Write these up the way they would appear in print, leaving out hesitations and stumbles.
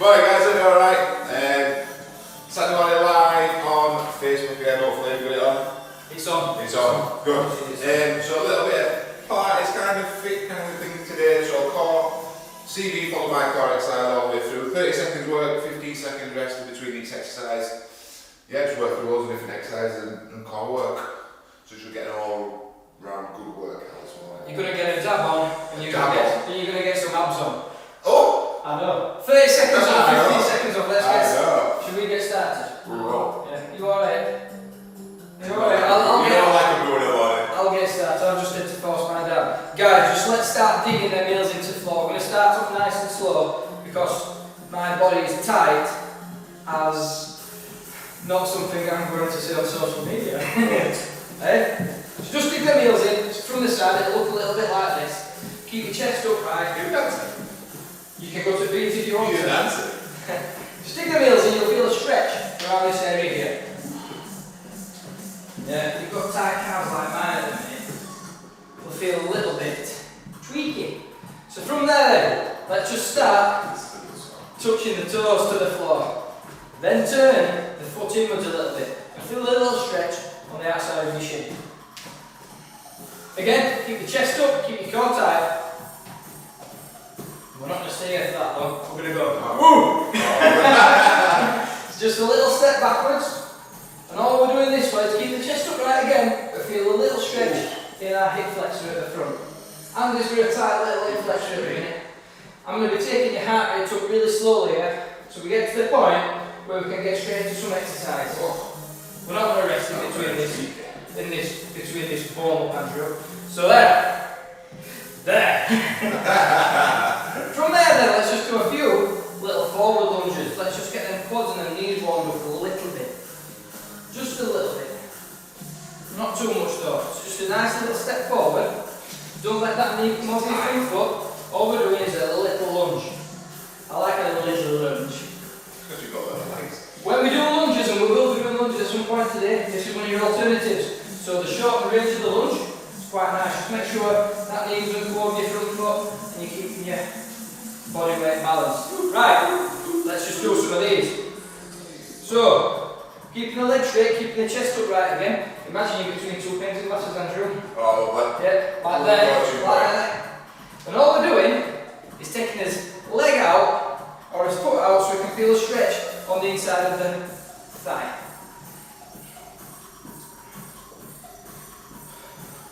Morning guys, hope you're alright. Saturday morning live on Facebook again, hopefully everybody on. It's on. It's on. Good. So a little bit of Pilates kind of fit kind of thing today. So core, CV followed by core exercise all the way through. 30 seconds work, 15 seconds rest in between each exercise. Yeah, just work through loads of different exercises and core work. So you should get an all round good workout this morning. You're going to get a dab on and you're going to get some abs on. Oh! I know. 30 seconds on, 15 seconds on, let's get started. Should we get started? Roll. Yeah. You alright? You alright? I'll get started. I'll just need to force mine down. Guys, just let's start digging them heels into the floor. We're going to start off nice and slow because my body is tight as not something I'm going to say on social media. Hey? So just dig them heels in from the side. It'll look a little bit like this. Keep your chest upright. You're dancing. You can go to beat if you want to. You're dancing. Stick the heels in, you'll feel a stretch around this area here. Yeah, if you've got tight calves like mine at the minute, you'll feel a little bit tweaky. So from there, let's just start touching the toes to the floor. Then turn the foot inwards a little bit. And feel a little stretch on the outside of your shin. Again, keep the chest up, keep your core tight. We're not going to stay here for that long, we're going to go woo! It's just a little step backwards, and all we're doing this way is keep the chest upright again, but feel a little stretch in our hip flexor at the front. And is for a tight little hip flexor at the minute. I'm going to be taking your heart rate up really slowly here, so we get to the point where we can get straight into some exercise. We're not going to rest in between this warm-up, Andrew. So there. From there then, let's just do a few little forward lunges. Let's just get them quads and them knees warmed up a little bit. Just a little bit. Not too much though. It's just a nice little step forward. Don't let that knee come off your front foot. All we're doing is a little lunge. I like a little lunge. Because you've got little legs. When we do lunges, and we will be doing lunges at some point today, this is one of your alternatives. So the shorter range of the lunge, quite nice. Just make sure that knee doesn't go over your front foot and you're keeping your body weight balanced. Right, let's just do some of these. So, keeping the legs straight, keeping the chest upright again. Imagine you're between two painting glasses, Andrew. Oh, well. Yeah, like that. And all we're doing is taking his leg out or his foot out so we can feel a stretch on the inside of the thigh.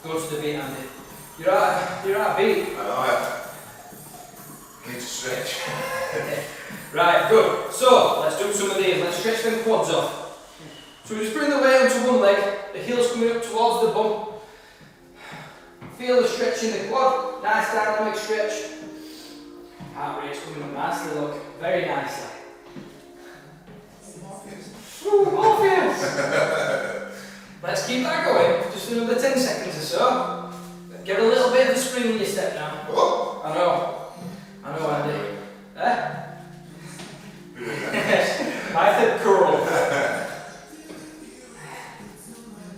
Go to the beat, Andy. You're out of beat. I know it. Need to stretch. Right, good. So, let's do some of these. Let's stretch them quads off. So we just bring the weight onto one leg, the heels coming up towards the bum. Feel the stretch in the quad. Nice dynamic stretch. Heart rate's coming up nicely, look. Very nicely. Morpheus! Let's keep that going, just another 10 seconds or so. Get a little bit of a spring in your step now. Oh. I know, Andy. I said curl.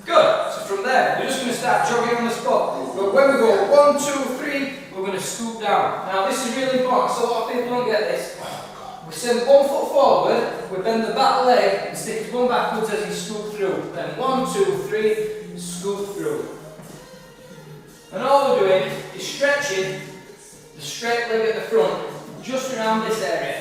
Good, so from there, we're just going to start jogging on the spot. But when we go 1, 2, 3, we're going to scoop down. Now this is really important, so a lot of people don't get this. We send one foot forward, we bend the back leg and stick his bum backwards as you scoop through. Then 1, 2, 3, scoop through. And all we're doing is stretching the straight leg at the front, just around this area.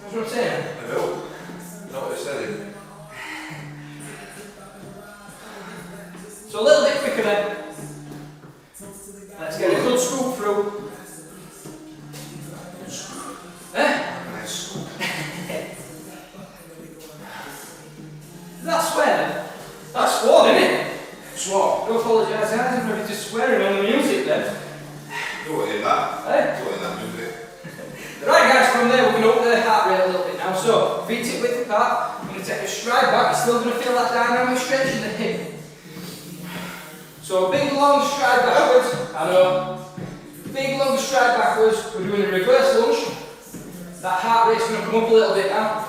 That's what I'm saying? I know. You know what you're saying. So a little bit quicker then. Let's get a good scoop through. Nice scoop. Is that swear? That's sword, isn't it? Swap. Don't apologise, I didn't know if you're just swearing on the music then. You want to hear that? You want to hear that music? Right guys, from there we're going to up the heart rate a little bit now. So, feet hip width apart, I'm going to take a stride back, you're still going to feel that dynamic stretch in the hip. So a big long stride backwards, I know. Big long stride backwards, we're doing a reverse lunge. That heart rate's going to come up a little bit now,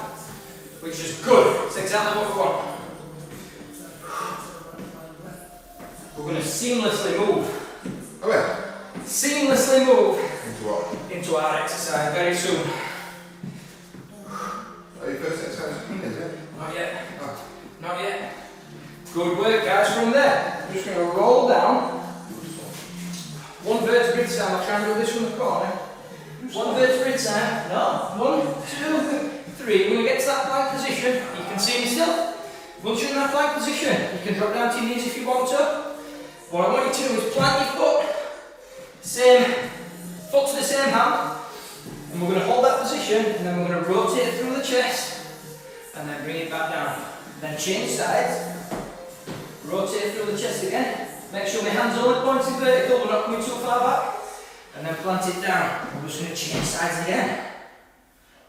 which is good. It's exactly what we want. We're going to seamlessly move. Oh yeah. seamlessly move Into what? into our exercise very soon. Oh, your first exercise, is it? Not yet. Oh. Not yet. Good work, guys. From there, I'm just going to roll down. One vertebrae time. I'll try and do this from the corner. One vertebrae time. No. 1, 2, 3. We're going to get to that plank position. You can see me still. Once you're in that plank position, you can drop down to your knees if you want to. What I want you to do is plant your foot, same foot to the same hand, and we're going to hold that position, and then we're going to rotate through the chest, and then bring it back down. Then change sides, rotate through the chest again. Make sure my hands are only pointing vertical, we're not coming too far back, and then plant it down. We're just going to change sides again.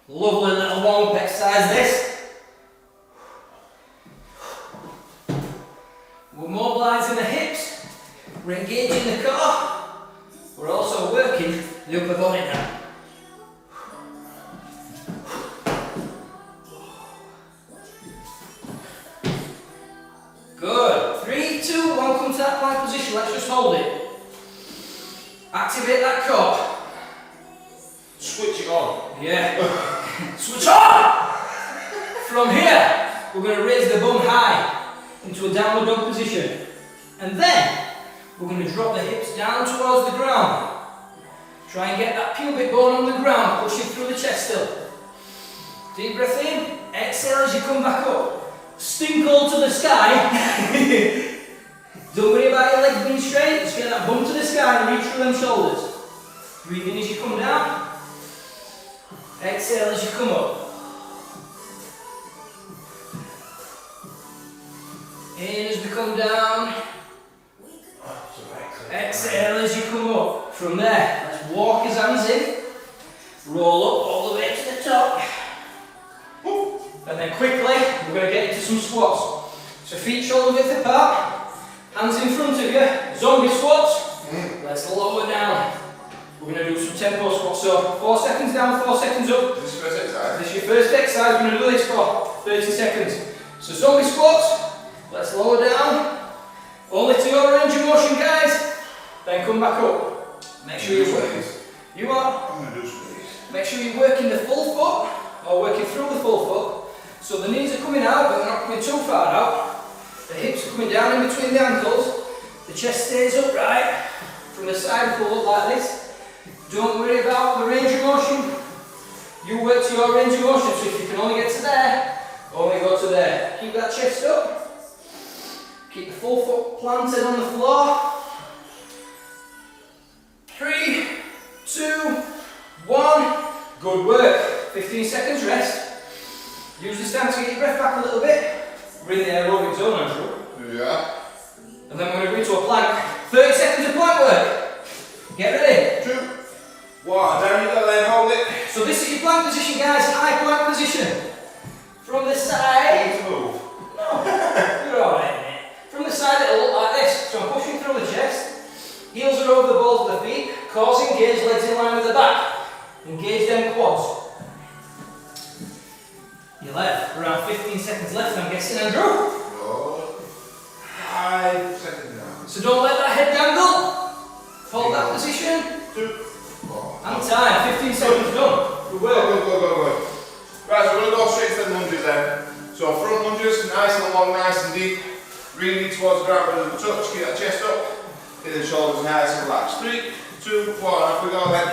Lovely little warm-up exercise this. We're mobilising the hips, we're engaging the core, we're also working the upper body now. Good. 3, 2, 1, come to that plank position, let's just hold it. Activate that core. Switch it on. Yeah. Switch on! From here, we're going to raise the bum high into a downward dog position. And then, we're going to drop the hips down towards the ground. Try and get that pubic bone on the ground, pushing through the chest still. Deep breath in, exhale as you come back up. Stinkle to the sky. Don't worry about your legs being straight, just get that bum to the sky and reach through them shoulders. Breathe in as you come down. Exhale as you come up. In as we come down. Exhale as you come up. From there, let's walk his hands in. Roll up all the way to the top. And then quickly, we're going to get into some squats. So feet shoulder width apart. Hands in front of you. Zombie squats. Let's lower down. We're going to do some tempo squats. So 4 seconds down, 4 seconds up. This is your first exercise? This is your first exercise. We're going to do this for 30 seconds. So zombie squats. Let's lower down. Only to your range of motion, guys. Then come back up. Make sure you're working. You are. I'm going to do some of these. Make sure you're working the full foot or working through the full foot. So the knees are coming out, but they're not coming too far out. The hips are coming down in between the ankles. The chest stays upright. From the side, pull up like this. Don't worry about the range of motion. You work to your range of motion. So if you can only get to there, only go to there. Keep that chest up. Keep the full foot planted on the floor. 3, 2, 1. Good work. 15 seconds rest. Use this time to get your breath back a little bit. We're in the aerobic zone, I'm sure. Yeah. And then we're going to go into a plank. 30 seconds of plank work. Get ready. 2, 1. Down you go then, hold it. So this is your plank position, guys. High plank position. From the side. Need to move. No, you're alright, mate. From the side it'll look like this. So I'm pushing through the chest. Heels are over the balls of the feet. Cores engaged, legs in line with the back. Engage them quads. You're left. Around 15 seconds left, I'm guessing, Andrew. Good. 5 seconds now. So don't let that head dangle. Hold that position. 2, 1. And time. 15 seconds done. Good work. Go. Right, so we're going to go straight to the lunges then. So front lunges, nice and long, nice and deep. Really towards the ground, but touch, keep that chest up. Get the shoulders nice and relaxed. 3, 2, 1, off we go then.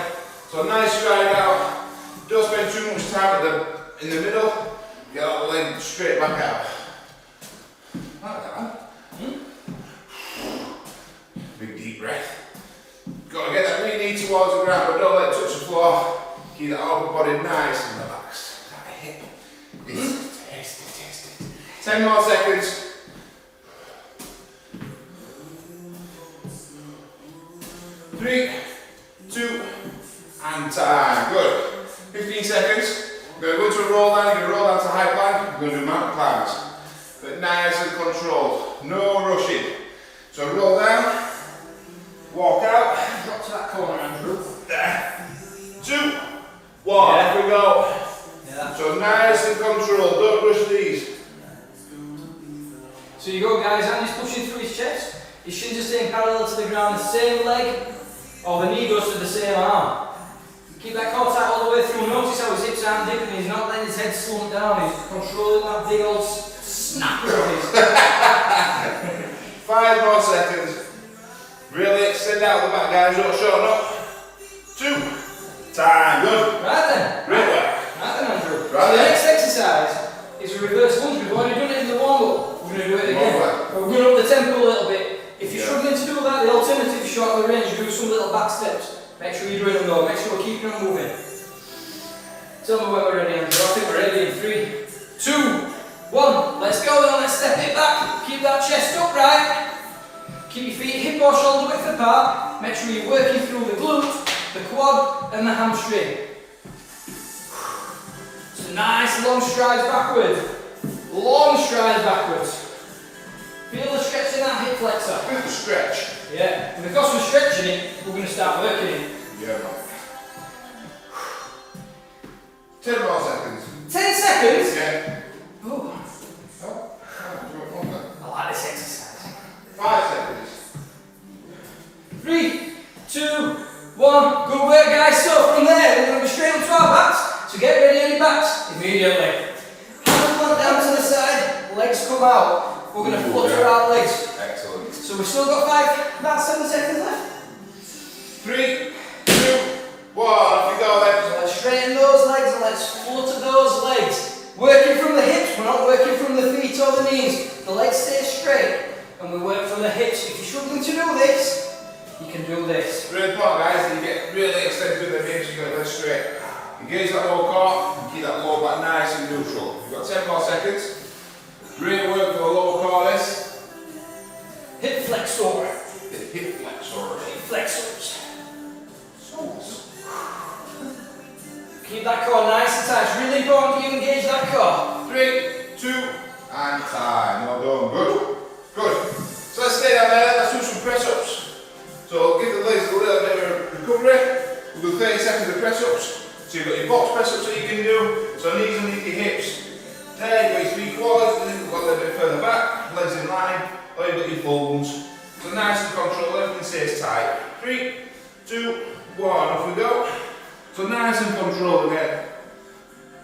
So nice stride out. Don't spend too much time in the middle. Get out the leg straight back out. Like that. Big deep breath. Got to get that really knee towards the ground, but don't let it touch the floor. Keep that upper body nice and relaxed. That hip is tasty. 10 more seconds. 3, 2, and time. Good. 15 seconds. We're going to go into a roll down. You're going to roll down to high plank. We're going to do mountain climbers. But nice and controlled. No rushing. So roll down. Walk out. Drop to that corner, Andrew. There. 2, 1. Yeah. Off we go. Yeah. So nice and controlled. Don't rush these. So you go, guys. Andy's pushing through his chest. His shins are staying parallel to the ground. The same leg or the knee goes to the same arm. Keep that core tight all the way through. Notice how his hips aren't dipping, he's not letting his head slump down, he's controlling that big old snap of his. 5 more seconds. Really extend out the back, guys, don't shorten up. 2. Time, good. Right then. Great work. Right then, Andrew. Right So the then. next exercise is a reverse lunge. We've already done it in the warm-up. We're going to do it again. But we're going to up the tempo a little bit. If you're struggling to do that, the alternative is short the range, do some little back steps. Make sure you're doing them though, make sure we're keeping them moving. Tell me when we're ready, Andrew. I think we're ready in 3, 2, 1. Let's go then, let's step it back. Keep that chest upright. Keep your feet hip or shoulder width apart. Make sure you're working through the glute, the quad and the hamstring. So nice long strides backwards. Long strides backwards. Feel the stretch in that hip flexor. Good stretch. Yeah, and because we're stretching it, we're going to start working it. Yeah, man. 10 more seconds. 10 seconds? Yeah. Ooh, Oh, I like this exercise. 5 seconds. 3, 2, 1. Good work, guys. So from there, we're going to be straight onto our backs. So get ready on your backs immediately. Hands plant down to the side, legs come out. We're going to flutter our legs. Excellent. So we've still got about 7 seconds left. 3, 2, 1. Off you go then. So let's straighten those legs and let's flutter those legs. Working from the hips, we're not working from the feet or the knees. The legs stay straight and we work from the hips. If you're struggling to do this, you can do this. Really important, guys, that you get really extended with the hips, you get it straight. Engage that lower core and keep that lower back nice and neutral. You've got 10 more seconds. Great work for the lower core this. Hip flexor. The hip flexor. Hip flexors. Keep that core nice and tight. It's really important that you engage that core. 3, 2, and time. Well done. Good. Good. So let's stay down there. Let's do some press ups. So give the legs a little bit of recovery. We'll do 30 seconds of press ups. So you've got your box press ups that you can do. So knees underneath your hips. There, you've got your 3 quads. Then you've got a little bit further back. Legs in line. Or you've got your full ones. So nice and controlled. Everything stays tight. 3, 2, 1. Off we go. So nice and controlled again.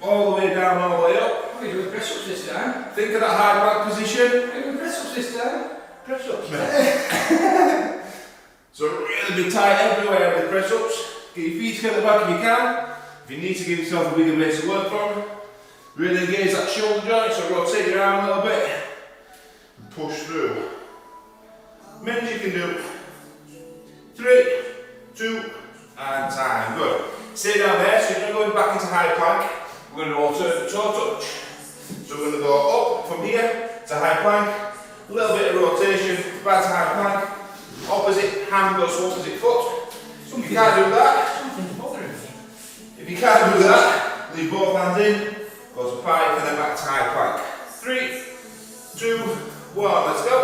All the way down, all the way up. What are we doing press ups this time? Think of that high back position. Are we doing press ups this time? Press ups, mate. So really be tight everywhere with the press ups. Get your feet together back if you can. If you need to give yourself a bigger base to work from, really engage that shoulder joint, so rotate your arm a little bit. And push through. Many you can do. 3, 2, and time. Good. Stay down there, so you're not going back into high plank. We're going to alternate toe touch. So we're going to go up from here to high plank. A little bit of rotation, back to high plank. Opposite hand goes to opposite foot. If you can't do that, Something's bothering me. if you can't do that, leave both hands in, go to pike and then back to high plank. 3, 2, 1, let's go.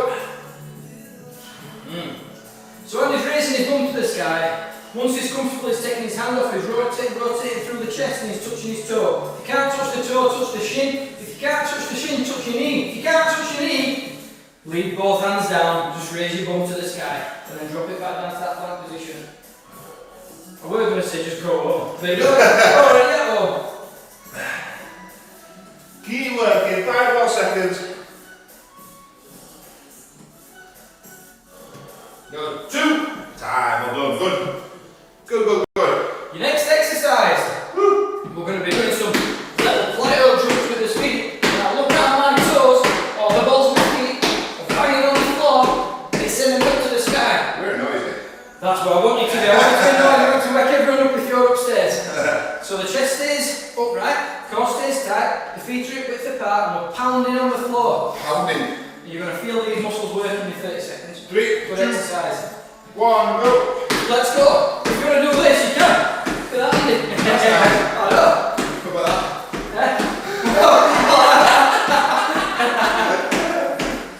So when he's raising his bum to the sky, once he's comfortable, he's taking his hand off, he's rotating through the chest and he's touching his toe. If you can't touch the toe, touch the shin. If you can't touch the shin, touch your knee. If you can't touch your knee, leave both hands down, just raise your bum to the sky and then drop it back down to that flat position. I was going to say just go home. But you don't already get home. Keep working, 5 more seconds. Good. 2, time, well done, good. Good, good, good. Your next exercise, we're going to be doing some little plyo jumps with his feet. Now look down my toes, or the balls of my feet, are banging on the floor, and it's sending them up to the sky. Very noisy. That's what I want you to do. I want you to know I want to wake everyone up if you're upstairs. So the chest stays upright, core stays tight, the feet are hip width apart, and we're pounding on the floor. Pounding. You're going to feel these muscles working in 30 seconds. 3, Good 2, exercise. 1, go. Let's go. If you're going to do this, you can. Look at that, Andy. That's nice. I know. How about that?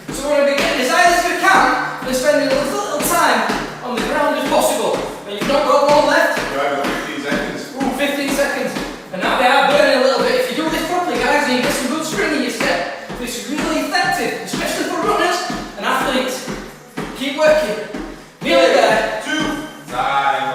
So we're going to be getting as high as we can and spending as little time on the ground as possible. And you've not got one left. Right, about 15 seconds. Ooh, 15 seconds. And now they are burning a little bit. If you do this properly, guys, and you get some good spring in your step, this is really effective, especially for runners and athletes. Keep working. Nearly there. 2, time,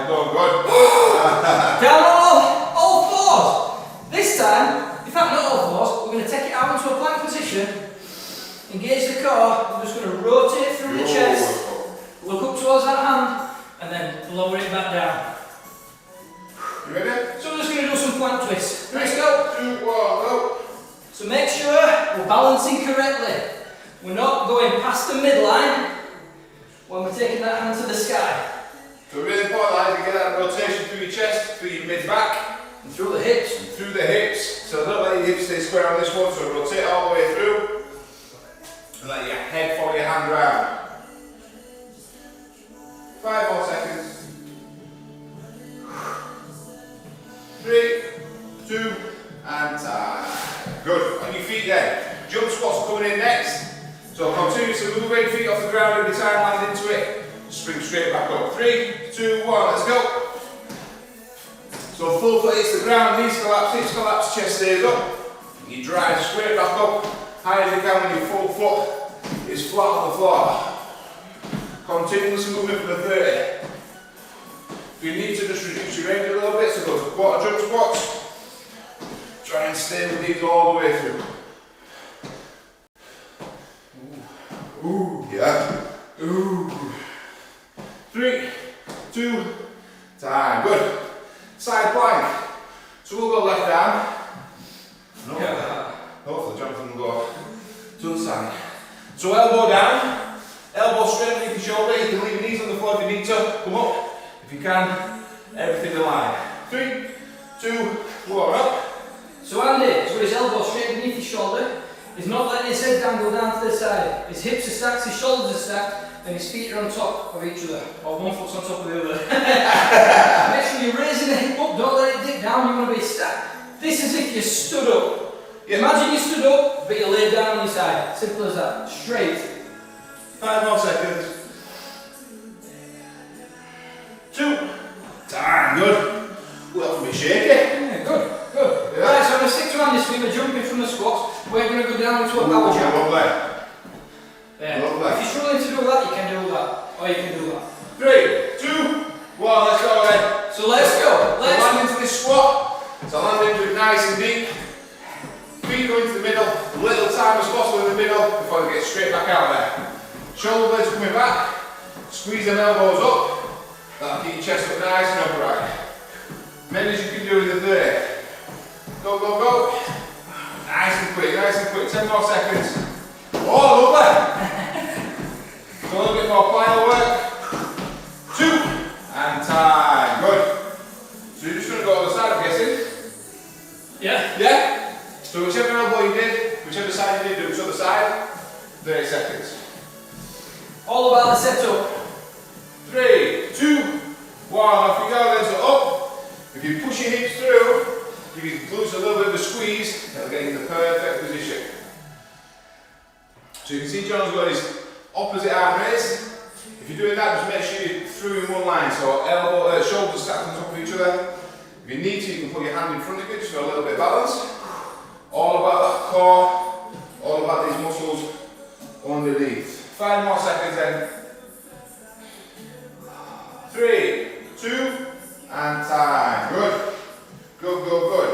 and then lower it back down. You ready? So we're just going to do some plank twists. Let's go. 3, 2, 1, go. So make sure we're balancing correctly. We're not going past the midline when we're taking that hand to the sky. So really important that you get that rotation through your chest, through your mid-back, And through the hips. and through the hips. So don't let your hips stay square on this one, so rotate all the way through. And let your head follow your hand round. 5 more seconds. 3, 2, and time. Good. On your feet then. Jump squats are coming in next. So continuously moving, feet off the ground every time, land into it. Spring straight back up. 3, 2, 1, let's go. So full foot hits the ground, knees collapse, hips collapse, chest stays up. You drive straight back up, high as you can when your full foot is flat on the floor. Continuously moving for the 30. If you need to just reduce your range a little bit, so go to quarter jump squats. Try and stay with these all the way through. Ooh, yeah. Ooh. 3, 2, time. Good. Side plank. So we'll go left arm. No. Yeah. Hopefully Jonathan will go to the side. So elbow down. Elbow straight underneath your shoulder. You can leave your knees on the floor if you need to. Come up. If you can, everything in line. 3, 2, 1, up. So Andy, so his elbow straight beneath his shoulder. He's not letting his head dangle down to the side. His hips are stacked, his shoulders are stacked, and his feet are on top of each other. Or one foot's on top of the other. Make sure you're raising the hip up, don't let it dip down, you want to be stacked. This is if you stood up. Yeah. Imagine you stood up, but you laid down on your side. Simple as that. Straight. 5 more seconds. 2, time. Good. Well, that's a bit shaky. Yeah, good, good. Yeah. Right, so I'm going to stick to Andy's feet, we're jumping from the squats. We're going to go down into a power jump. Lovely. Yeah. Lovely. If you're struggling to do that, you can do that. Or you can do that. 3, 2, 1, let's go then. So let's go. So land into this squat. So land into it nice and deep. Feet go into the middle, little time as possible in the middle before they get straight back out there. Shoulder blades coming back. Squeeze them elbows up. That'll keep your chest up nice and upright. Many as you can do in the 30. Go, go, go. Nice and quick, nice and quick. 10 more seconds. Oh, lovely. So a little bit more final work. 2, and time. Good. So you're just going to go on the side, I'm guessing? Yeah. Yeah? So whichever elbow you did, whichever side you did, do whichever side, 30 seconds. All about the setup. 3, 2, 1, off you go then, so up. If you push your hips through, give your glutes a little bit of a squeeze, it'll get you in the perfect position. So you can see John's got his opposite arm raised. If you're doing that, just make sure you're through in one line, so elbow, shoulders stacked on top of each other. If you need to, you can put your hand in front of you just for a little bit of balance. All about that core, all about these muscles underneath. 5 more seconds then. 3, 2, and time. Good. Good, good, good.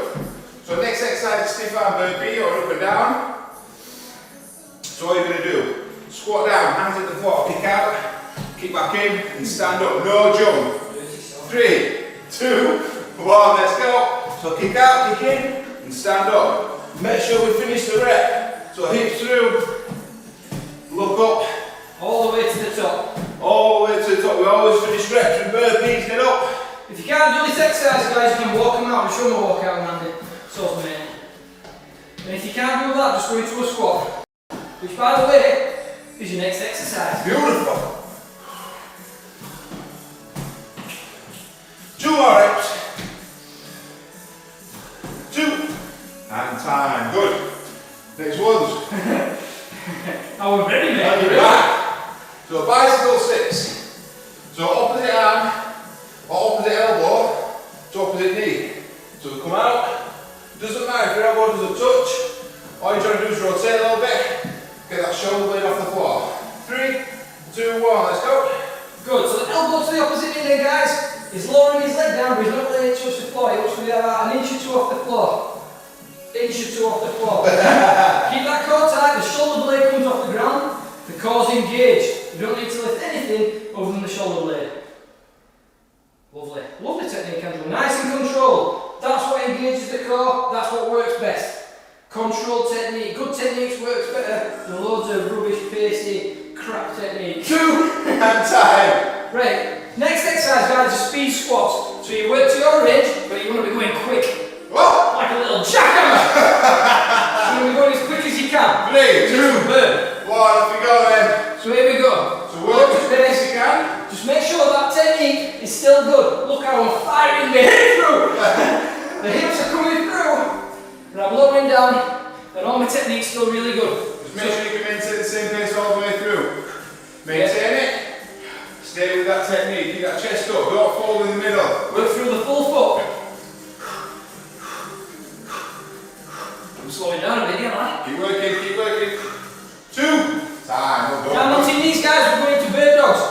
So next exercise is stiff arm burpee or up and down. So what you're going to do, squat down, hands at the floor, kick out, kick back in, and stand up. No jump. 3, 2, 1, let's go. So kick out, kick in, and stand up. Make sure we finish the rep. So hips through, look up. All the way to the top. All the way to the top. We always finish reps with burpees, get up. If you can't do this exercise, guys, you can walk them out. I'm sure we'll walk out and Andy. So mate. And if you can't do that, just go into a squat. Which, by the way, is your next exercise. Beautiful. 2 more reps. 2. And time. Good. Next ones. Now we're ready, mate. And you're back. So bicycle sits. So opposite arm, or opposite elbow, to opposite knee. So come out. Doesn't matter if your elbow doesn't touch. All you're trying to do is rotate a little bit. Get that shoulder blade off the floor. 3, 2, 1, let's go. Good. So the elbow to the opposite knee then, guys. He's lowering his leg down, but he's not letting it touch the floor. He wants to be about an inch or 2 off the floor. Inch or 2 off the floor. Keep that core tight. The shoulder blade comes off the ground. The core's engaged. You don't need to lift anything other than the shoulder blade. technique, Andrew. Nice and controlled. That's what engages the core, that's what works best. Controlled technique. Good techniques works better than loads of rubbish, pasty, crap technique. 2 and time. Right. Next exercise, guys, is speed squats. So you work to your range, but you want to be going quick. What? Like a little jackhammer. You want to be going as quick as you can. 3, 2, Burn. 1, off we go then. So here we go. So work as quick as you can. Just make sure that technique is still good. Look how I'm firing the hip through. The hips are coming through. And I'm lowering down. And all my technique's still really good. Just make sure you can maintain the same pace all the way through. Maintain it. Stay with that technique. Keep that chest up. Don't fold in the middle. Work through the full foot. I'm slowing down a bit, aren't I? Keep working, keep working. 2, time. Well done. Down onto your knees, guys. We're going to bird dogs.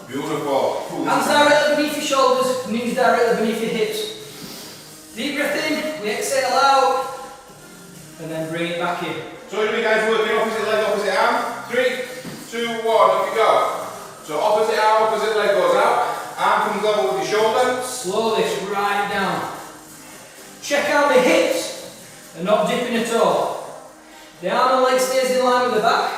Beautiful. Cool. Hands directly beneath your shoulders, knees directly beneath your hips. Deep breath in, we exhale out, and then bring it back in. So you guys working opposite leg, opposite arm. 3, 2, 1, off you go. So opposite arm, opposite leg goes out. Arm comes level with your shoulder. Slow this right down. Check out the hips, and not dipping at all. The arm and leg stays in line with the back.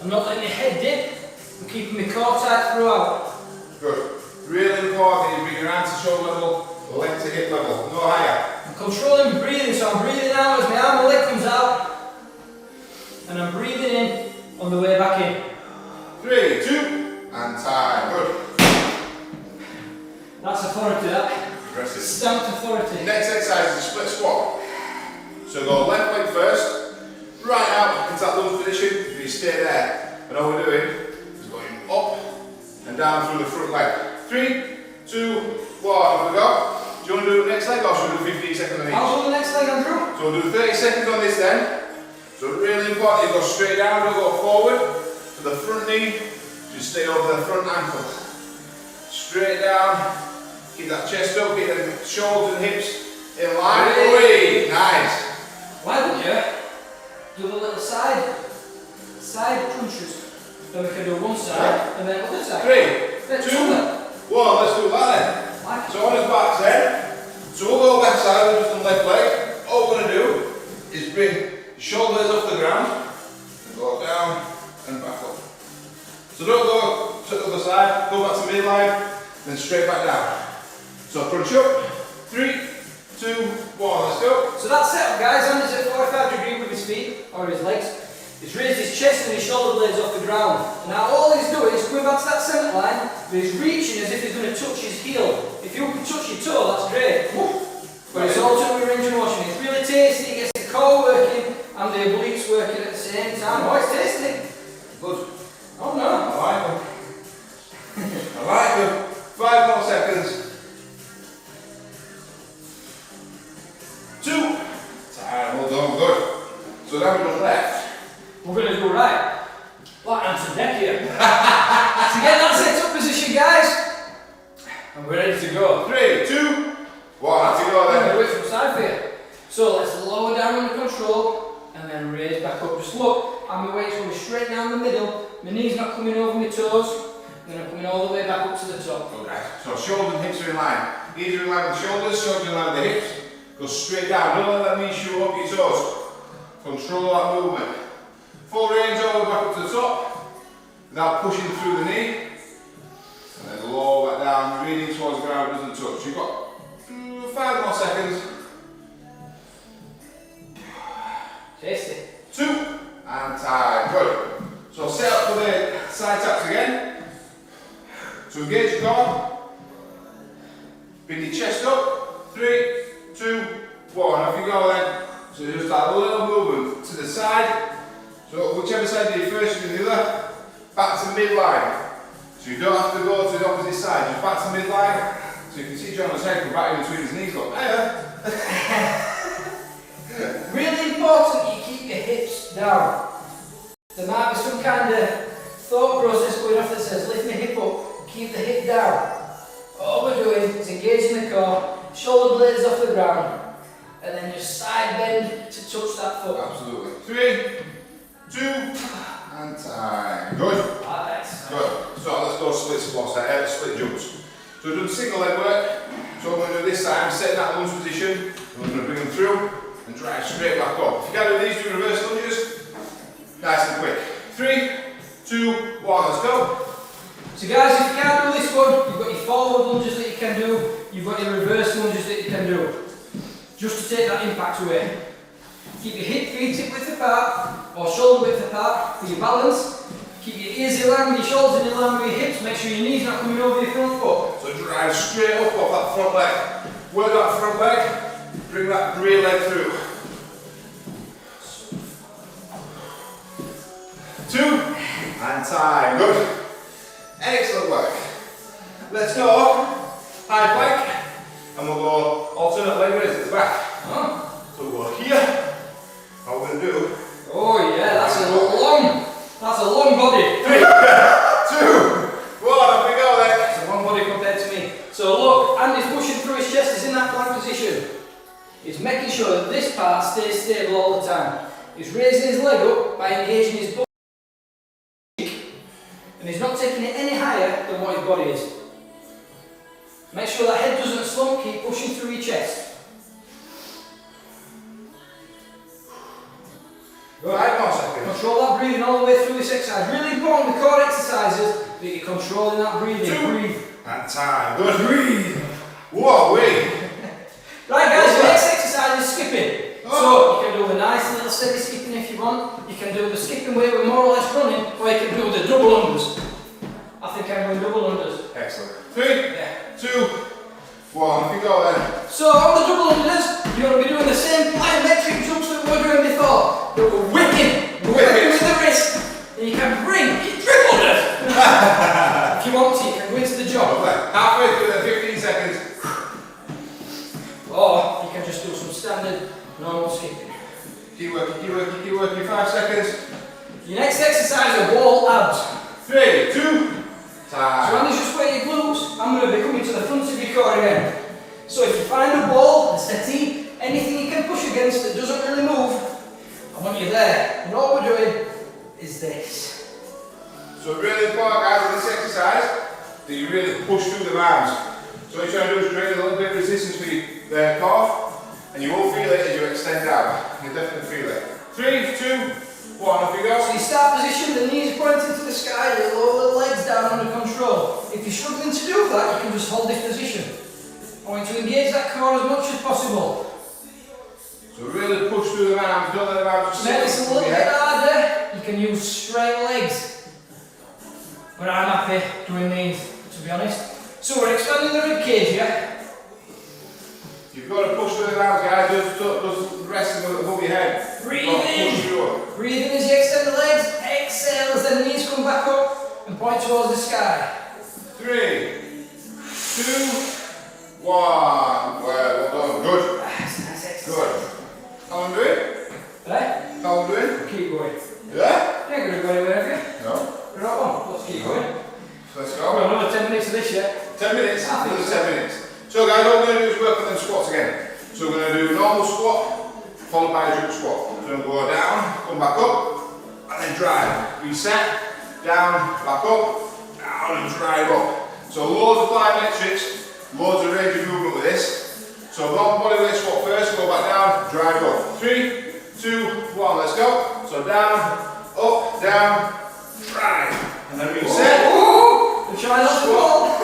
I'm not letting the head dip. I'm keeping my core tight throughout. Good. Really important you bring your arm to shoulder level, leg to hip level, no higher. I'm controlling my breathing, so I'm breathing out as my arm and leg comes out. And I'm breathing in on the way back in. 3, 2, and time. Good. That's authority, that. Aggressive. Stamped authority. Next exercise is a split squat. So go left leg first, right out into that lunge position, you stay there. And all we're doing is going up and down through the front leg. 3, 2, 1, off we go. Do you want to do the next leg or should we do 15 seconds on each? I'll do the next leg, Andrew. So we'll do 30 seconds on this then. So really important, you go straight down, don't go forward to the front knee, just stay over the front ankle. Straight down, keep that chest up, keep the shoulders and hips in line. Away. Nice. Why don't you do the little side punches? Then we can do one side and then other side. 3, Then 2, shoulder. 1, let's do that then. Like So on his back then, so we'll go left side, we'll just on left leg. All we're going to do is bring shoulders off the ground, and go down and back up. So don't go to the other side, go back to midline, then straight back down. So crunch up, 3, 2, 1, let's go. So that's set up, guys. Andy's at 45 degrees with his feet, or his legs. He's raised his chest and his shoulder blades off the ground. Now all he's doing is coming back to that centre line, but he's reaching as if he's going to touch his heel. If you can touch your toe, that's great. But it's all to range of motion. It's really tasty, it gets the core working and the obliques working at the same time. Oh, it's tasty. Good. Oh no. I like them. I like them. 5 more seconds. 2. Time, well done, good. So now we're going left. We're going to go right. Like Anton Deck here. To get that set up position, guys. And we're ready to go. 3, 2, 1, have to go I'm then. going to do it from side for you. So let's lower down under control and then raise back up. Just look, and my weight's going straight down the middle. My knees not coming over my toes. And then I'm coming all the way back up to the top. Okay, so shoulders and hips are in line. Knees are in line with the shoulders, shoulders in line with the hips. Go straight down, don't let that knee shoot up your toes. Control that movement. Full range all the way back up to the top. Without pushing through the knee. And then lower back down, really towards the ground, doesn't touch. You've got 5 more seconds. Tasty. 2, and time. Good. So set up for the side taps again. So engage your core. Bring your chest up. 3, 2, 1. Off you go then. So just that little movement to the side. So whichever side you do first, you do the other. Back to midline. So you don't have to go to the opposite side. Just back to midline. So you can see John's head go back in between his knees. Look. Really important you keep your hips down. There might be some kind of thought process going off that says lift my hip up, keep the hip down. All we're doing is engaging the core, shoulder blades off the ground, and then just side bend to touch that foot. Absolutely. 3, 2, and time. Good. Nice. Good. So let's go split squats, split jumps. So we've done single leg work. So what I'm going to do this time is set in that lunge position, and we're going to bring them through and drive straight back up. If you can do these, do reverse lunges, nice and quick. 3, 2, 1, let's go. So guys, if you can't do this one, you've got your forward lunges that you can do, you've got your reverse lunges that you can do. Just to take that impact away. Keep your feet hip width apart, or shoulder width apart for your balance. Keep your ears in line with your shoulders in line with your hips, make sure your knees not coming over your front foot. So drive straight up off that front leg. Work that front leg, bring that rear leg through. 2, and time, good. Excellent work. Let's go high plank, and we'll go alternate leg raises at the back. So we'll go here. What we're going to do. Oh yeah, that's a long body. 3, 2, 1, off we go then. It's a long body compared to me. So look, Andy's pushing through his chest, he's in that plank position. He's making sure that this part stays stable all the time. He's raising his leg up by engaging his body, and he's not taking it any higher than what his body is. Make sure that head doesn't slump, keep pushing through your chest. 5 more seconds. Control that breathing all the way through this exercise. Really important with core exercises that you're controlling that breathing. 2, Breathe. and time. Good. Breathe. Whoa, wait. Right guys, the next exercise is skipping. So you can do a nice little steady skipping if you want. You can do the skipping where we're more or less running, or you can do the double unders. I think I'm doing double unders. Excellent. 3, 2, 1, off you go then. So on the double unders, you're going to be doing the same plyometric jumps that we were doing before. But we're whipping with the wrist. And you can bring your triple unders. If you want to, you can go into the jump. Halfway through the 15 seconds. Or you can just do some standard normal skipping. Keep working, keep working, keep working. 5 seconds. Your next exercise are wall abs. 3, 2, time. So Andy's just where your glutes, I'm going to be coming to the front of your core again. So if you find a ball, a settee, anything you can push against that doesn't really move, I want you there. And all we're doing is this. So really important guys in this exercise that you really push through the arms. So what you're trying to do is create a little bit of resistance for your core, and you will feel it as you extend out. You'll definitely feel it. 3, 2, 1, off you go. So you start position, the knees pointing to the sky, you lower the legs down under control. If you're struggling to do that, you can just hold this position. I want you to engage that core as much as possible. So really push through the arms, don't let the arms just sit. Make this a little bit harder. You can use straight legs. But I'm happy doing these, to be honest. So we're expanding the rib cage here. You've got to push through the arms, guys. Just rest above your head. Breathe Push through. in. Breathe in as you extend the legs. Exhale as the knees come back up and point towards the sky. 3, 2, 1. Well done. Good. That's a nice exercise. Good. How long doing? Right? How long doing? Keep going. Yeah? You ain't going to go anywhere, have you? No. We're not on. Let's keep going. Let's We've go. got another 10 minutes of this yet. 10 minutes. I think Another so. 10 minutes. So guys, all we're going to do is work on them squats again. So we're going to do normal squat, followed by a jump squat. So we're going to go down, come back up, and then drive. Reset, down, back up, down and drive up. So loads of plyometrics, loads of range of movement with this. So long body weight squat first, go back down, drive up. 3, 2, 1, let's go. So down, up, down, drive. And then reset. We're trying not to fall.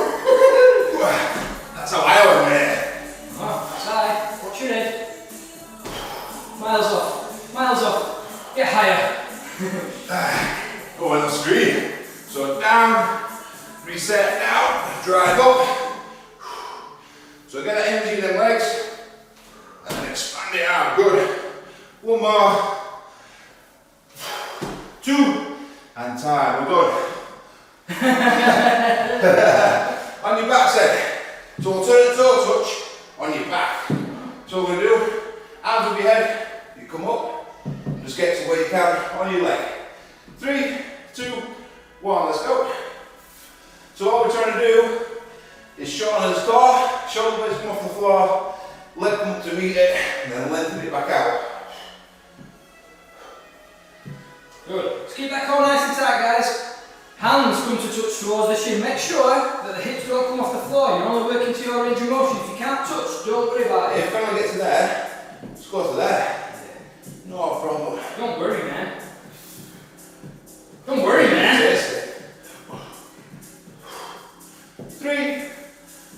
That's how I learn it. Side, watch your head. Miles off, miles off. Get higher. Go on the screen. So down, reset, down, drive up. So get that energy in them legs and then expand it out. Good. One more. 2, and time. We're done. On your back set. So alternate toe touch on your back. So what we're going to do, hands above your head, you come up, just get to where you can on your leg. 3, 2, 1, let's go. So what we're trying to do is shorten his core, shoulder blades come off the floor, leg come up to meet it, and then lengthen it back out. Good. Let's keep that core nice and tight, guys. Hands come to touch towards the shin. Make sure that the hips don't come off the floor. You're only working to your your range of motion. If you can't touch, don't worry about it. If I get to there, just go to there. No problem. Don't worry, man. Don't worry, man. 3,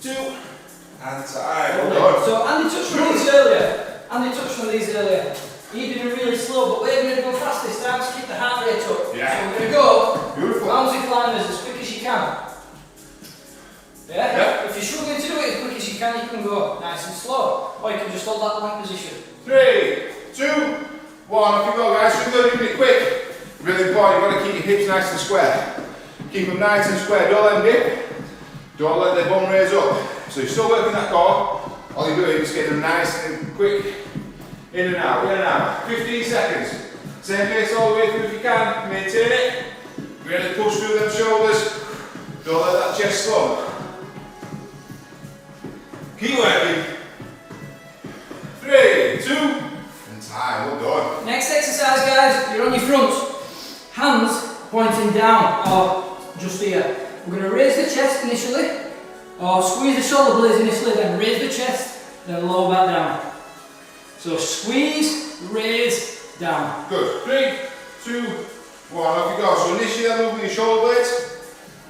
2, and time. So Andy touched on these earlier. He did it really slow, but we're going to go fast this time to keep the heart rate up. Yeah. So we're going to go Beautiful. bouncy climbers as quick as you can. Yeah? If you're struggling to do it as quick as you can go nice and slow. Or you can just hold that plank position. 3, 2, 1, off you go guys. So you're doing it quick. Really important, you've got to keep your hips nice and square. Keep them nice and square, don't let them dip. Don't let the bum raise up. So you're still working that core. All you're doing is getting them nice and quick. In and out, in and out. 15 seconds. Same pace all the way through if you can. Maintain it. Really push through them shoulders. Don't let that chest slump. Keep working. 3, 2, and time. Well done. Next exercise, guys, you're on your front. Hands pointing down or just here. We're going to raise the chest initially, or squeeze the shoulder blades initially, then raise the chest, then lower back down. So squeeze, raise, down. Good. 3, 2, 1, off you go. So initially I'm moving your shoulder blades.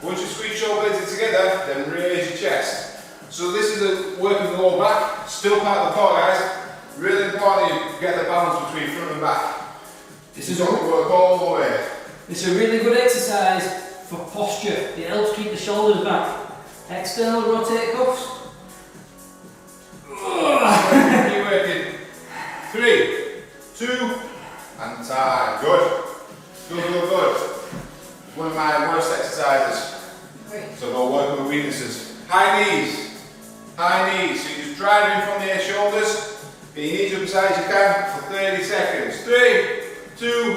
Once you squeeze shoulder blades in together, then raise your chest. So this is a working the lower back, still part of the core guys. Really important you get the balance between front and back. This is what we work all the way. It's a really good exercise for posture. It helps keep the shoulders back. External rotate cuffs. Keep working. 3, 2, and time. Good. Good, good, good. One of my worst exercises. So go work with weaknesses. High knees. High knees. So you just drive in from the shoulders. Get your knees up as high as you can for 30 seconds. 3, 2,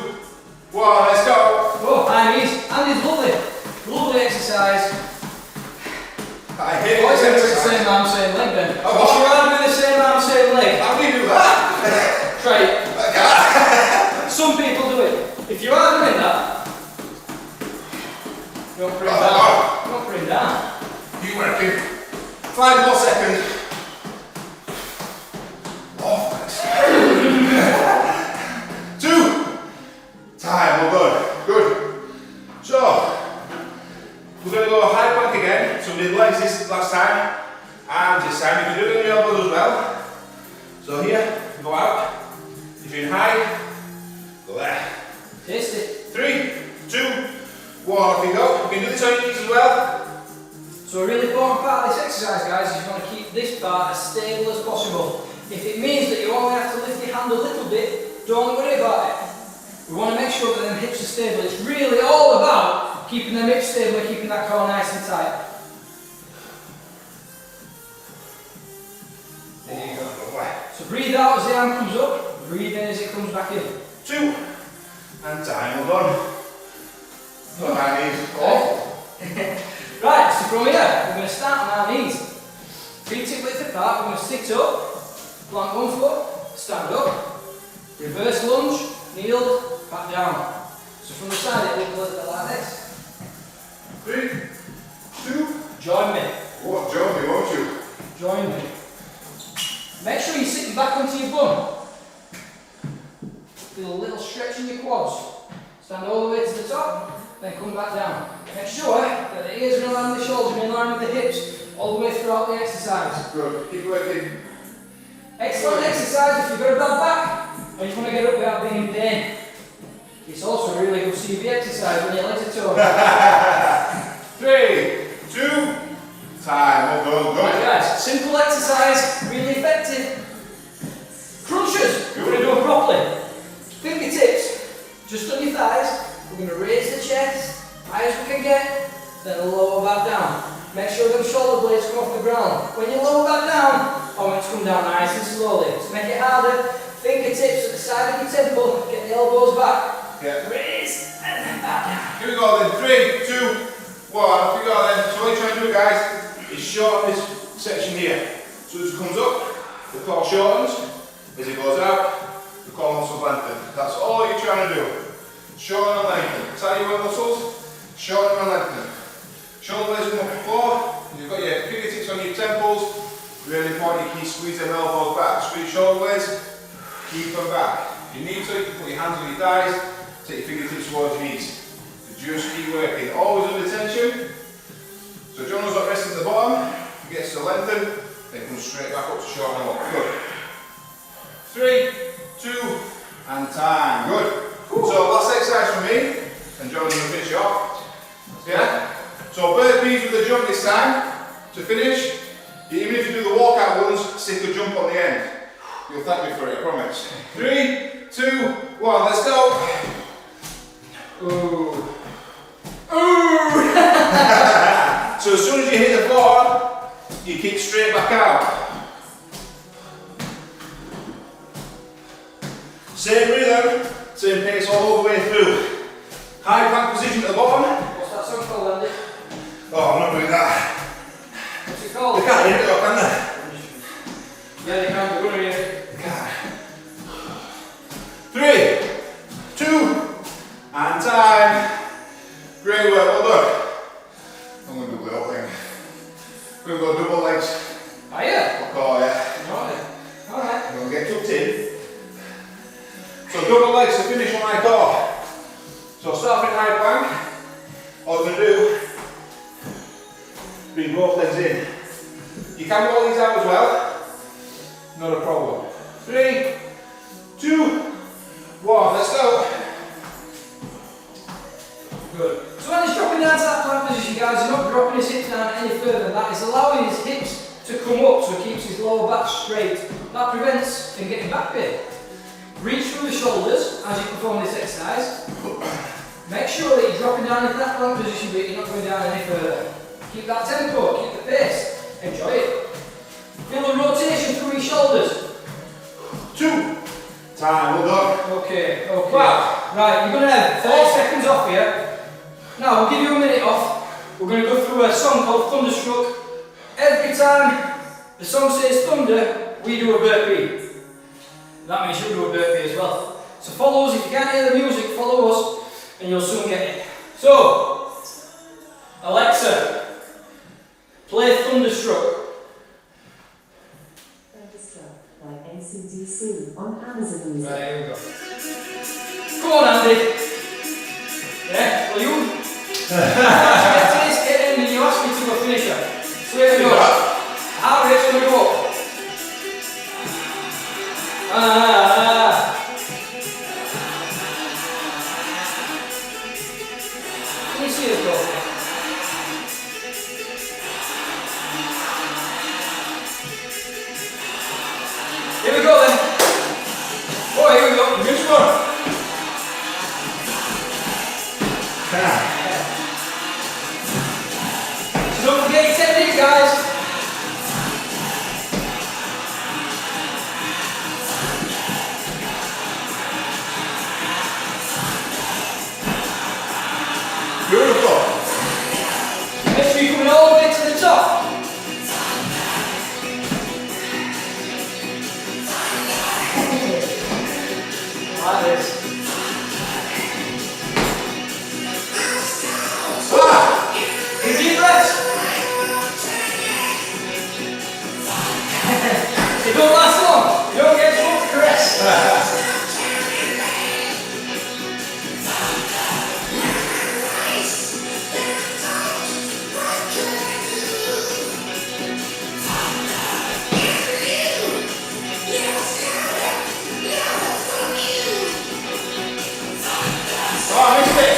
1. Let's go. Oh, high knees. And it's lovely. Lovely exercise. I hate Why this is it the exercise. same arm, same leg then? Oh, Would you rather do the same arm, same leg? How do you do that? Try it. Some people do it. If you are doing that, don't bring down. Don't bring down. Keep working. 5 more seconds. Oh, thanks. 2. Time, well done. Good. So, we're going to go high plank again. So we did legs this last time. And this time you can do it on your elbows as well. So here, go out. If you're in high, go there. Taste it. 3, 2, 1, off you go. You can do this on your knees as well. So a really important part of this exercise, guys, is you want to keep this part as stable as possible. If it means that you only have to lift your hand a little bit, don't worry about it. We want to make sure that them hips are stable. It's really all about keeping them hips stable and keeping that core nice and tight. There you go. So breathe out as the arm comes up, breathe in as it comes back in. 2, and time, well done. No high knees. Oh. Right, so from here, we're going to start on our knees. Feet hip width apart, we're going to sit up, plant one foot, stand up, reverse lunge, kneel, back down. So from the side it looks a little bit like this. 3, 2, Join me. oh, join me, won't you? Join me. Make sure you're sitting back onto your bum. Feel a little stretch in your quads. Stand all the way to the top, then come back down. Make sure that the ears are in line with the shoulders and in line with the hips all the way throughout the exercise. Good, keep working. Excellent exercise if you've got a bad back or you want to get up without being in pain. It's also a really good CV exercise when your legs are torn. 3, 2, time, well done, Right good. guys, simple exercise, really effective. Crunches, we're going to do them properly. Fingertips, just on your thighs. We're going to raise the chest, high as we can get, then lower back down. Make sure them shoulder blades come off the ground. When you lower back down, I want it to come down nice and slowly. To make it harder, fingertips at the side of your temple, get the elbows back. Yeah. Raise, and then back down. Here we go then, 3, 2, 1, off we go then. So what you're trying to do guys, is shorten this section here. So as it comes up, the core shortens. As it goes out, the core muscles lengthen. That's all you're trying to do. Shorten and lengthen. Tell you what muscles, shorten and lengthen. Shoulder blades come up the floor, you've got your fingertips on your temples, Really important you keep squeezing them elbows back. Squeeze shoulder blades, keep them back. If you need to, you can put your hands on your thighs, take your fingertips towards your knees. So just keep working, always under tension. So John's not resting at the bottom, he gets to lengthen, then comes straight back up to shorten up. Good. 3, 2, and time. Good. So last exercise for me, and John's going to finish off. Yeah? So burpees with the jump this time. To finish, even if you do the walkout ones, stick a jump on the end. You'll thank me for it, I promise. 3, 2, 1, let's go. Ooh. Ooh. So as soon as you hit the floor, you kick straight back out. Same rhythm, same pace all the way through. High plank position at the bottom. What's that song called, Andy? Oh, I'm not doing that. What's it called? They can't hear it though, can they? Yeah, they can. They're going to hear it. 3, 2, and time. Great work, well done. I'm going to do the whole thing. We're going to go double legs. Are you? Oh yeah. Alright. Alright. I'm going to get tucked in. So double legs to finish on my core. So start in high plank. All I'm going to do, bring both legs in. You can roll these out as well. Not a problem. 3, 2, 1, let's go. Good. So when he's dropping down to that plank position, guys, you're not dropping his hips down any further than that. It's allowing his hips to come up so he keeps his lower back straight. That prevents him getting back pain. Reach through the shoulders as you perform this exercise. Make sure that you're dropping down into that plank position, but you're not going down any further. Keep that tempo, keep the pace. Enjoy it. Feel the rotation through your shoulders. 2, time, well done. Okay, okay. Wow. Right, you're going to have 30 seconds off here. Now, we'll give you a minute off. We're going to go through a song called Thunderstruck. Every time the song says thunder, we do a burpee. That means you'll do a burpee as well. So follow us. If you can't hear the music, follow us and you'll soon get it. So, Alexa, play Thunderstruck. Thunderstruck by AC/DC on Amazon Music. Right, here we go. Come on, Andy. Yeah, well you get to this end and you ask me to go finisher. So here we go. Heart rate's going to go up. Can you see it go? Here we go then. Oh, here we go. Good one. So don't forget your technique, guys. Beautiful. Make sure you're coming all the way to the top. Like this. Deep breaths. It don't last long. You don't get to much caress. Oh, I missed it.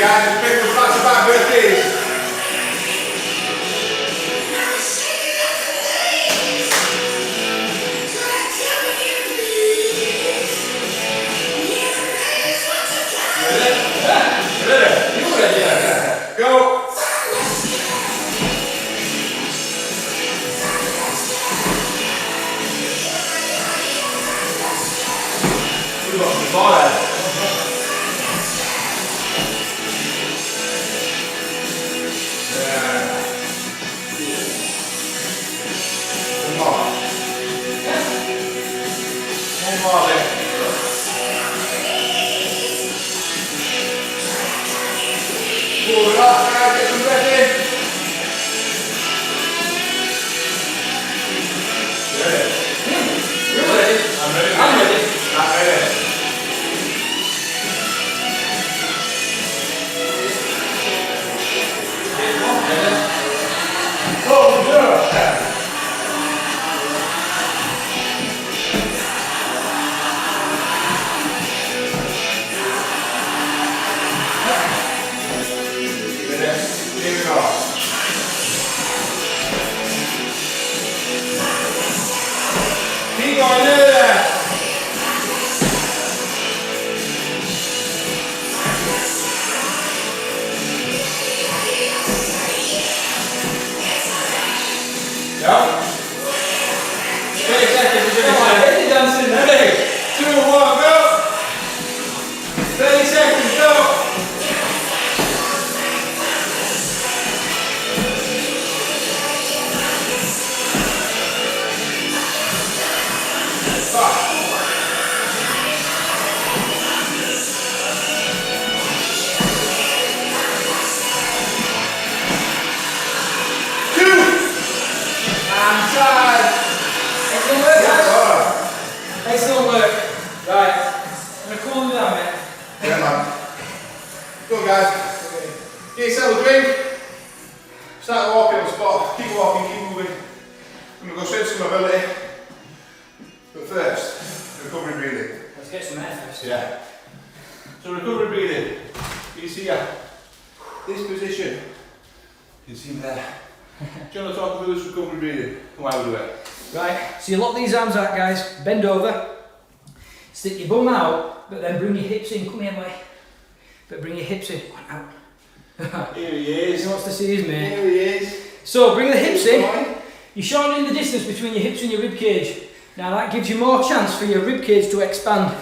Guys, big ones back to back. Alright, guys, get some breath in. Ready? You're ready. I'm ready. I'm ready. I'm ready. Oh, yeah. Here we go. Keep going there. Yep. 30 seconds. Come on, You're dancing. Ready? 2, 1, go. 30 seconds, go. Excellent work, guys. Excellent work. Right. I'm going to cool you down, mate. Yeah, man. Go, guys. Get yourself a drink. Start walking on the spot. Keep walking, keep moving. I'm going to go straight to mobility. But first, recovery breathing. Let's get some air first. Yeah. So recovery breathing. You see this position. You can see me there. Do you want to talk about this recovery breathing and why we do it? Right, so you lock these arms out, guys. Bend over. Stick your bum out, but then bring your hips in. Come here, boy. But bring your hips in. Out. Here he is. He wants to see his mate. Here he is. So bring the hips in. You're shortening the distance between your hips and your rib cage. Now that gives you more chance for your rib cage to expand.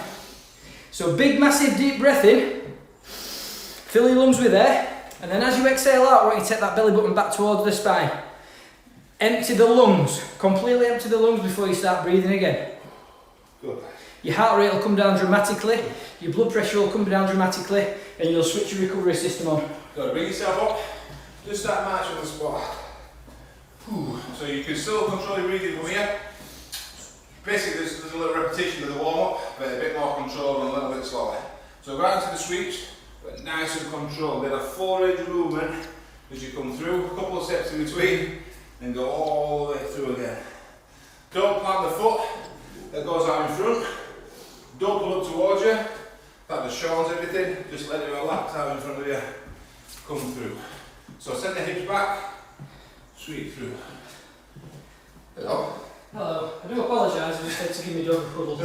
So big, massive, deep breath in. Fill your lungs with air. And then as you exhale out, I want you to take that belly button back towards the spine. Empty the lungs. Completely empty the lungs before you start breathing again. Good. Your heart rate will come down dramatically. Your blood pressure will come down dramatically. And you'll switch your recovery system on. Good. Bring yourself up. Just start marching on the spot. So you can still control your breathing from here. Basically, there's a little repetition of the warm-up, but a bit more control and a little bit slower. So right into the sweeps, but nice and controlled. Get a 4-edge movement as you come through. A couple of steps in between, and go all the way through again. Don't plant the foot that goes out in front. Don't pull up towards you. That just shortens everything. Just let it relax out in front of you. Come through. So send the hips back. Sweep through. Hello. Hello. I do apologise, I just had to give me dog a cuddle.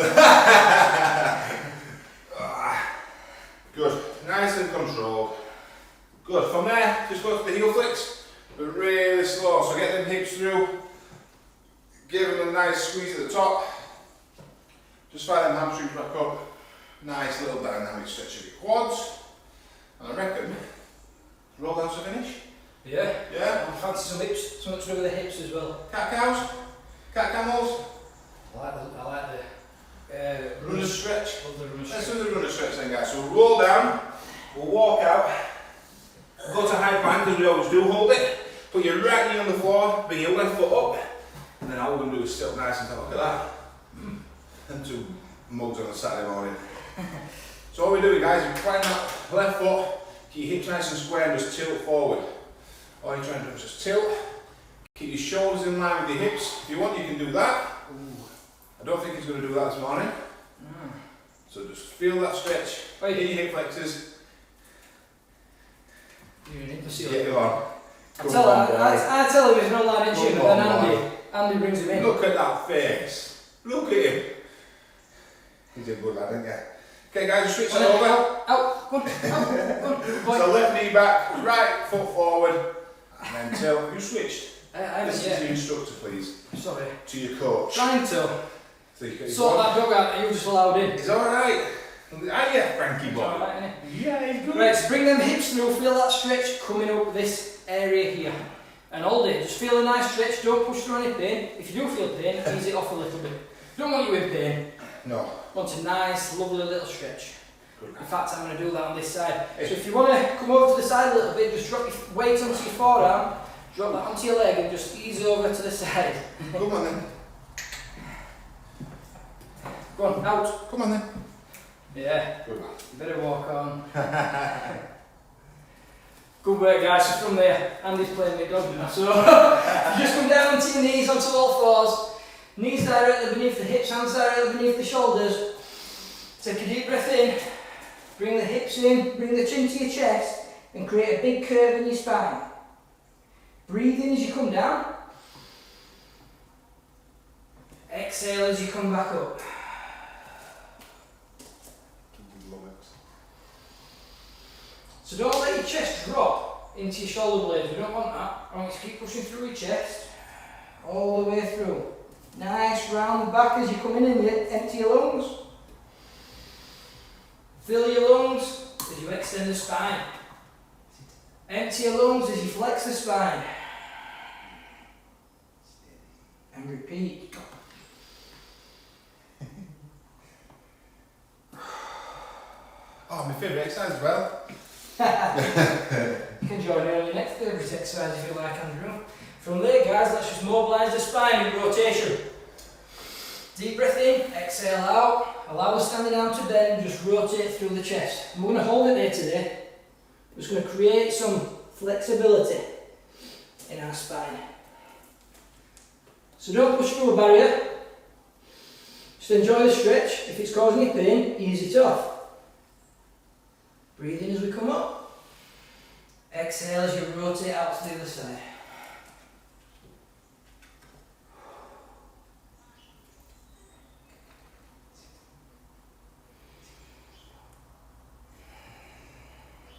Good. Nice and controlled. Good. From there, just go to the heel flicks, but really slow. So get them hips through. Give them a nice squeeze at the top. Just fire them hamstrings back up. Nice little dynamic stretch of your quads. And I reckon, roll down to finish. Yeah? Yeah? I fancy some hips, something to do with the hips as well. Cat cows? Cat camels? I like the Runner stretch. Love the runner Let's stretch. do the runner stretch then, guys. So we'll roll down, we'll walk out, go to high plank as we always do, hold it, put your right knee on the floor, bring your left foot up, and then all we're going to do is sit up nice and tight. Look at that. And 2 mugs on a Saturday morning. So all we're doing, guys, is plant that left foot, keep your hips nice and square and just tilt forward. All you're trying to do is just tilt, keep your shoulders in line with your hips. If you want, you can do that. I don't think he's going to do that this morning. So just feel that stretch. Wait. Get your hip flexors. You're in it, see Get you on. I tell him he's not allowed in gym, but then Andy brings him in. Look at that face. Look at him. He's a good lad, isn't he? Okay guys, just switch it over. Out, go on, So left knee back, right foot forward, and then tilt. You switched. This is the instructor, please. Sorry. To your coach. Trying to So you sort that dog out that you just allowed in. He's alright. Yeah, Frankie boy. Alright, innit? Yeah, he's good. Right, so bring them hips through, feel that stretch coming up this area here. And hold it, just feel a nice stretch, don't push through any pain. If you do feel pain, ease it off a little bit. Don't want you in pain. No. Want a nice, lovely little stretch. In fact, I'm going to do that on this side. So if you want to come over to the side a little bit, just drop your weight onto your forearm, drop that onto your leg and just ease over to the side. Come on then. Go on, out. Come on then. Yeah, Good man. you better walk on. Good work guys, so from there, Andy's playing me dog now. So, you just come down onto your knees, onto all fours, knees directly beneath the hips, hands directly beneath the shoulders. Take a deep breath in, bring the hips in, bring the chin to your chest and create a big curve in your spine. Breathe in as you come down. Exhale as you come back up. So don't let your chest drop into your shoulder blades, we don't want that. I want you to keep pushing through your chest, all the way through. Nice round back as you come in and you empty your lungs. Fill your lungs as you extend the spine. Empty your lungs as you flex the spine. And repeat. Oh, my favourite exercise as well. You can join me on your next favourite exercise if you like, Andrew. From there guys, let's just mobilise the spine in rotation. Deep breath in, exhale out. Allow the standing arm to bend, just rotate through the chest. And we're going to hold it there today. We're just going to create some flexibility in our spine. So don't push through a barrier. Just enjoy the stretch. If it's causing you pain, ease it off. Breathe in as we come up. Exhale as you rotate out to the other side.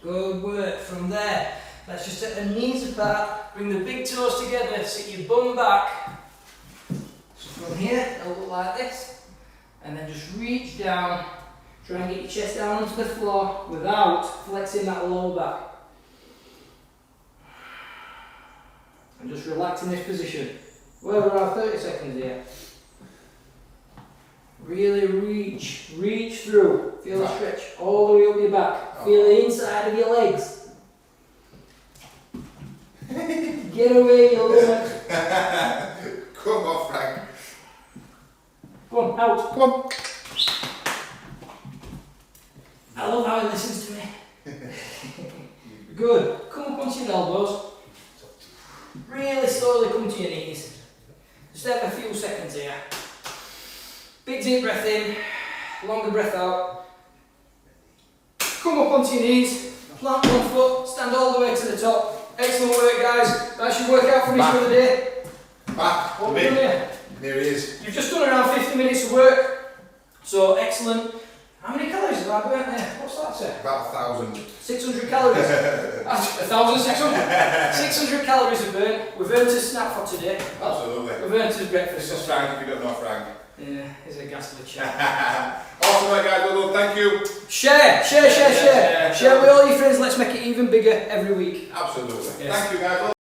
Good work. From there, let's just set the knees apart, bring the big toes together, sit your bum back. So from here, it'll look like this. And then just reach down, try and get your chest down onto the floor without flexing that lower back. And just relax in this position. Well, we're around 30 seconds here. Really reach through. Feel the stretch all the way up your back. Feel the inside of your legs. Get away, your limit. Come on, Frank. Go on, out. Come on. I love how he listens to me. Good. Come up onto your elbows. Really slowly come to your knees. Just have a few seconds here. Big deep breath in, longer breath out. Come up onto your knees, plant one foot, stand all the way to the top. Excellent work guys, that's your workout finish for the day. Back. What have we done here? There he is. You've just done around 50 minutes of work, so excellent. How many calories have I burnt there? What's that say? About 1,000. 600 calories. That's 1,600. 600 calories are burnt. We've earned a snack for today. Absolutely. We've earned a breakfast. This is Frank if you don't know Frank. Yeah, he's a ghastly chap. Awesome, right, guys. Well done. Thank you. Share with all your friends. Let's make it even bigger every week. Absolutely. Yes. Thank you, guys.